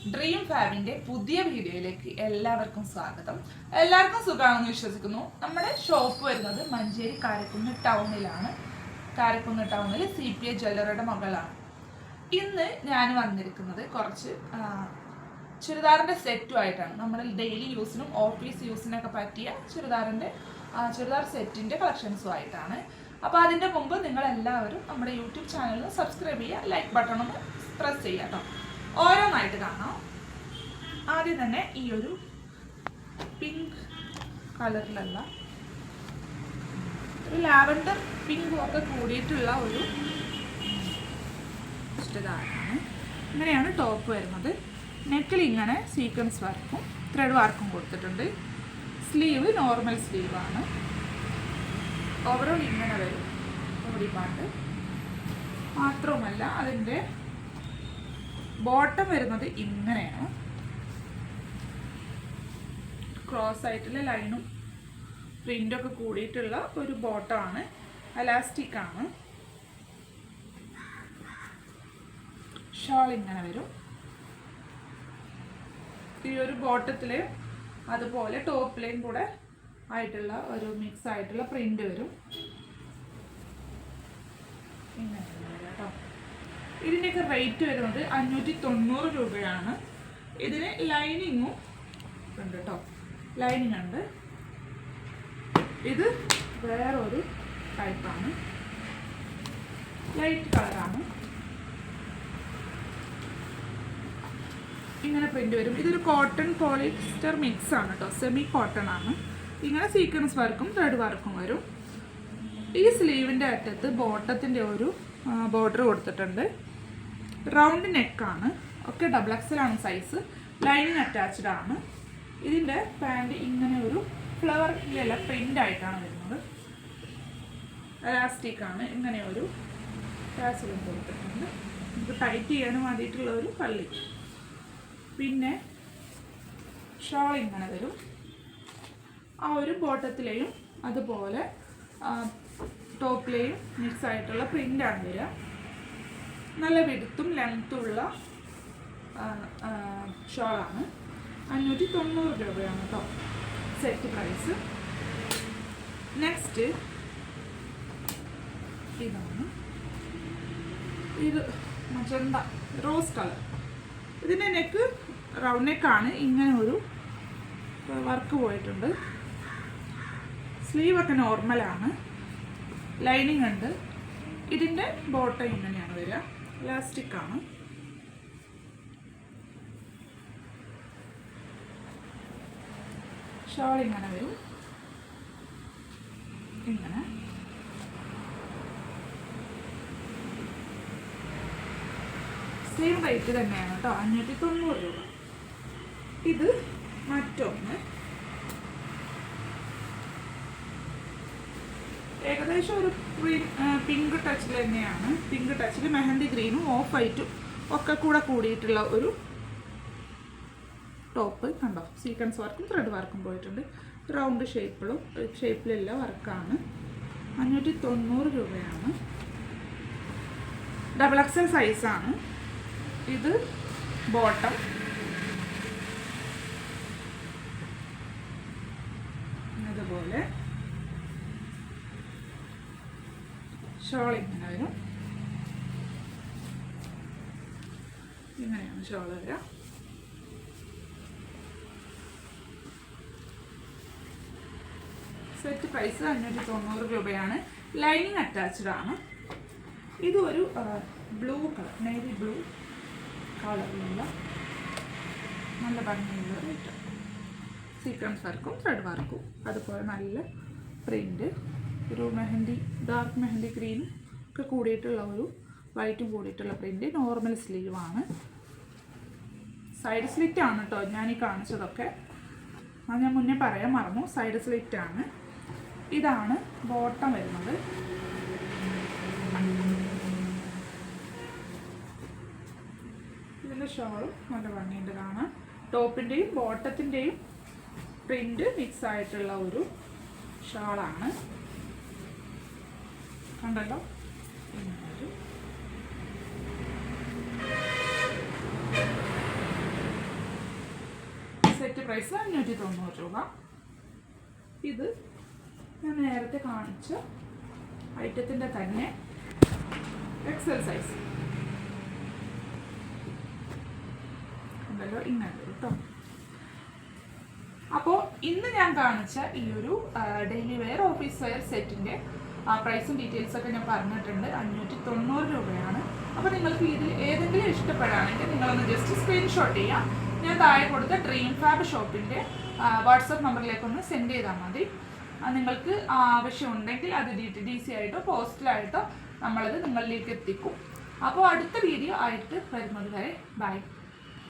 Dream ഫാബിന്റെ പുതിയ വീഡിയോയിലേക്ക് എല്ലാവർക്കും സ്വാഗതം. എല്ലാവർക്കും സുഖമാണെന്ന് വിശ്വസിക്കുന്നു. നമ്മുടെ ഷോപ്പ് വരുന്നത് മഞ്ചേരി കാരക്കുന്ന് ടൗണിലാണ്. കാരക്കുന്ന് ടൗണിൽ CPA ജ്വല്ലറിയുടെ മുകളിലാണ്. ഇന്ന് ഞാൻ വന്നിരിക്കുന്നത് കുറച്ച് ചുരിദാറിന്റെ സെറ്റുമായിട്ടാണ്. നമ്മൾ ഡെയിലി യൂസിനും ഓഫീസ് യൂസിനൊക്കെ പറ്റിയ ചുരിദാർ സെറ്റിന്റെ കളക്ഷൻസും ആയിട്ടാണ്. അപ്പോൾ അതിൻ്റെ മുമ്പ് നിങ്ങൾ എല്ലാവരും നമ്മുടെ യൂട്യൂബ് ചാനലിൽ സബ്സ്ക്രൈബ് ചെയ്യുക, ലൈക്ക് ബട്ടൺ ഒന്ന് പ്രസ് ചെയ്യുക കേട്ടോ. ഓരോന്നായിട്ട് കാണാം. ആദ്യം തന്നെ ഈ ഒരു പിങ്ക് കളറിലുള്ള ഒരു ലാവൻഡർ പിങ്കും ഒക്കെ കൂടിയിട്ടുള്ള ഒരു ചുരിദാറാണ്. ഇങ്ങനെയാണ് ടോപ്പ് വരുന്നത്. നെക്കിൽ ഇങ്ങനെ സീക്വൻസ് വർക്കും ത്രെഡ് വർക്കും കൊടുത്തിട്ടുണ്ട്. Sleeve normal സ്ലീവാണ്. ഓവറോൾ ഇങ്ങനെ വരും ബോഡി പാർട്ട്. മാത്രവുമല്ല അതിൻ്റെ ബോട്ടം വരുന്നത് ഇങ്ങനെയാണ്. ക്രോസ് ആയിട്ടുള്ള ലൈനും പ്രിൻ്റൊക്കെ കൂടിയിട്ടുള്ള ഒരു ബോട്ടമാണ്. എലാസ്റ്റിക് ആണ്. ഷാൾ ഇങ്ങനെ വരും. ഈ ഒരു ബോട്ടത്തിൽ അതുപോലെ ടോപ്പിലേയും കൂടെ ആയിട്ടുള്ള ഒരു മിക്സ് ആയിട്ടുള്ള പ്രിന്റ് വരും. ഇങ്ങനെ കേട്ടോ. ഇതിൻ്റെയൊക്കെ റേറ്റ് വരുന്നത് 590 രൂപയാണ്. ഇതിന് ലൈനിങ്ങും ഉണ്ട് കേട്ടോ. ലൈനിങ് ഉണ്ട്. ഇത് വേറൊരു ടൈപ്പാണ്. ലൈറ്റ് കളറാണ്. ഇങ്ങനെ പ്രിന്റ് വരും. ഇതൊരു കോട്ടൺ പോളിസ്റ്റർ മിക്സ് ആണ് കേട്ടോ. സെമി കോട്ടൺ ആണ്. ഇങ്ങനെ സീക്വൻസ് വർക്കും ത്രെഡ് വർക്കും വരും. ഈ സ്ലീവിൻ്റെ അറ്റത്ത് ബോട്ടത്തിൻ്റെ ഒരു ബോർഡർ കൊടുത്തിട്ടുണ്ട്. റൗണ്ട് നെക്കാണ്. ഒക്കെ XXL ആണ് സൈസ്. ലൈനിങ് അറ്റാച്ച്ഡ് ആണ്. ഇതിൻ്റെ പാൻറ് ഇങ്ങനെ ഒരു ഫ്ലവറിലുള്ള പ്രിൻ്റ് ആയിട്ടാണ് വരുന്നത്. എലാസ്റ്റിക് ആണ്. ഇങ്ങനെ ഒരു ടാസലും കൊടുത്തിട്ടുണ്ട്. നമുക്ക് ടൈറ്റ് ചെയ്യാൻ വേണ്ടിയിട്ടുള്ള ഒരു പള്ളി. പിന്നെ ഷാൾ ഇങ്ങനെ വരും. ആ ഒരു ബോട്ടത്തിലെയും അതുപോലെ ടോപ്പിലെയും മിക്സ് ആയിട്ടുള്ള പ്രിൻ്റാണ് വരിക. നല്ല വിടുത്തും ലെങ്ത്തുള്ള ഷാളാണ്. 590 രൂപയാണ് കേട്ടോ സെറ്റ് പ്രൈസ്. നെക്സ്റ്റ് ഇതാണ്. ഇത് മജന്ത റോസ് കളർ. ഇതിൻ്റെ നെക്ക് റൗണ്ട് നെക്കാണ്. ഇങ്ങനെ ഒരു വർക്ക് പോയിട്ടുണ്ട്. സ്ലീവൊക്കെ നോർമലാണ്. ലൈനിങ് ഉണ്ട്. ഇതിൻ്റെ ബോട്ടം ഇങ്ങനെയാണ് വരിക. ഇലാസ്റ്റിക് ആണ്. ഷാൾ ഇങ്ങനെ വരും. ഇങ്ങനെ സെയിം റേറ്റ് തന്നെയാണ് കേട്ടോ. 590 രൂപ. ഇത് മറ്റൊന്ന് ഏകദേശം ഒരു പിങ്ക് ടച്ചിൽ തന്നെയാണ്. പിങ്ക് ടച്ചിൽ മെഹന്തി ഗ്രീനും ഓഫ് വൈറ്റും ഒക്കെ കൂടെ കൂടിയിട്ടുള്ള ഒരു ടോപ്പ് കണ്ടോ. സീക്വൻസ് വർക്കും ത്രെഡ് വർക്കും പോയിട്ടുണ്ട്. റൗണ്ട് ഷേപ്പിലുള്ള വർക്കാണ്. 590 രൂപയാണ്. XXL സൈസാണ്. ഇത് ബോട്ടം. അതുപോലെ ഷോൾ ഇങ്ങനെ വരും. ഇങ്ങനെയാണ് ഷോൾ വരിക. സെറ്റ് പ്രൈസ് 590 രൂപയാണ്. ലൈനിങ് അറ്റാച്ച്ഡ് ആണ്. ഇതൊരു ബ്ലൂ കളർ, നേവി ബ്ലൂ കളറിലുള്ള നല്ല ഭംഗിയുള്ള റേറ്റ്. സീക്വൻസ് വർക്കും ത്രെഡ് വർക്കും അതുപോലെ നല്ല പ്രിൻ്റ്. ഒരു ഡാർക്ക് മെഹന്തി ഗ്രീനും ഒക്കെ കൂടിയിട്ടുള്ള ഒരു വൈറ്റും കൂടിയിട്ടുള്ള പ്രിൻ്റ്. നോർമൽ സ്ലീവാണ്. സൈഡ് സ്ലിറ്റ് ആണ് കേട്ടോ ഞാൻ ഈ കാണിച്ചതൊക്കെ. അത് ഞാൻ മുന്നേ പറയാൻ മറന്നു. സൈഡ് സ്ലിറ്റ് ആണ്. ഇതാണ് ബോട്ടം വരുന്നത്. ഇതിൻ്റെ ഷോളും നല്ല ഭംഗിയുണ്ട് കാണാൻ. ടോപ്പിൻ്റെയും ബോട്ടത്തിൻ്റെയും പ്രിൻ്റ് മിക്സ് ആയിട്ടുള്ള ഒരു ഷാളാണ്. കണ്ടല്ലോ. സെറ്റ് പ്രൈസ് 590 രൂപ. ഇത് ഞാൻ നേരത്തെ കാണിച്ച ഐറ്റത്തിൻ്റെ തന്നെ എക്സൽ സൈസ് ഉണ്ടല്ലോ, ഇങ്ങനെ കേട്ടോ. അപ്പോൾ ഇന്ന് ഞാൻ കാണിച്ച ഈ ഒരു ഡെയിലി വെയർ ഓഫീസ് വെയർ സെറ്റിൻ്റെ പ്രൈസും ഡീറ്റെയിൽസൊക്കെ ഞാൻ പറഞ്ഞിട്ടുണ്ട്. 590 രൂപയാണ്. അപ്പോൾ നിങ്ങൾക്ക് ഇതിൽ ഏതെങ്കിലും ഇഷ്ടപ്പെടുകയാണെങ്കിൽ നിങ്ങളൊന്ന് ജസ്റ്റ് സ്ക്രീൻഷോട്ട് ചെയ്യാം. ഞാൻ താഴെ കൊടുത്ത ഡ്രീം ഫാബ് ഷോപ്പിൻ്റെ വാട്സപ്പ് നമ്പറിലേക്കൊന്ന് സെൻഡ് ചെയ്താൽ മതി. നിങ്ങൾക്ക് ആവശ്യമുണ്ടെങ്കിൽ അത് DC ആയിട്ടോ പോസ്റ്റലായിട്ടോ നമ്മളത് നിങ്ങളിലേക്ക് എത്തിക്കും. അപ്പോൾ അടുത്ത വീഡിയോ ആയിട്ട് വരുന്നത് വരെ ബൈ.